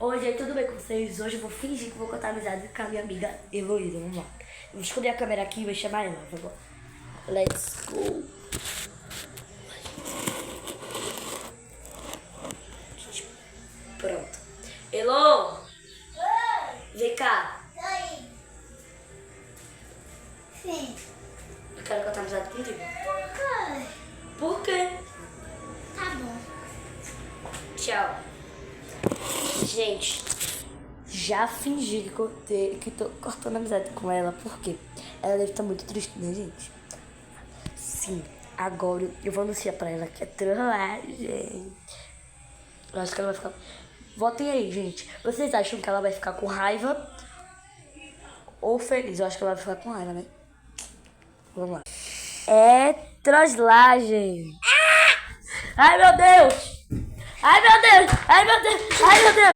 Oi, gente, tudo bem com vocês? Hoje eu vou fingir que vou contar amizade com a minha amiga Heloísa. Vamos lá. Eu vou esconder a câmera aqui e vou chamar ela. Vamos lá. Let's go. Pronto. Elo, vem cá. Oi. Sim. Eu quero contar amizade contigo. Por quê? Por quê? Tá bom. Tchau. Gente, já fingi que tô cortando amizade com ela, porque ela deve estar muito triste, né, gente? Sim, agora eu vou anunciar pra ela que é trollagem. Eu acho que ela vai ficar. Votem aí, gente. Vocês acham que ela vai ficar com raiva ou feliz? Eu acho que ela vai ficar com raiva, né? Vamos lá. É trollagem. Ai, meu Deus! Ai, meu Deus! Ai, meu Deus! Ai, meu Deus!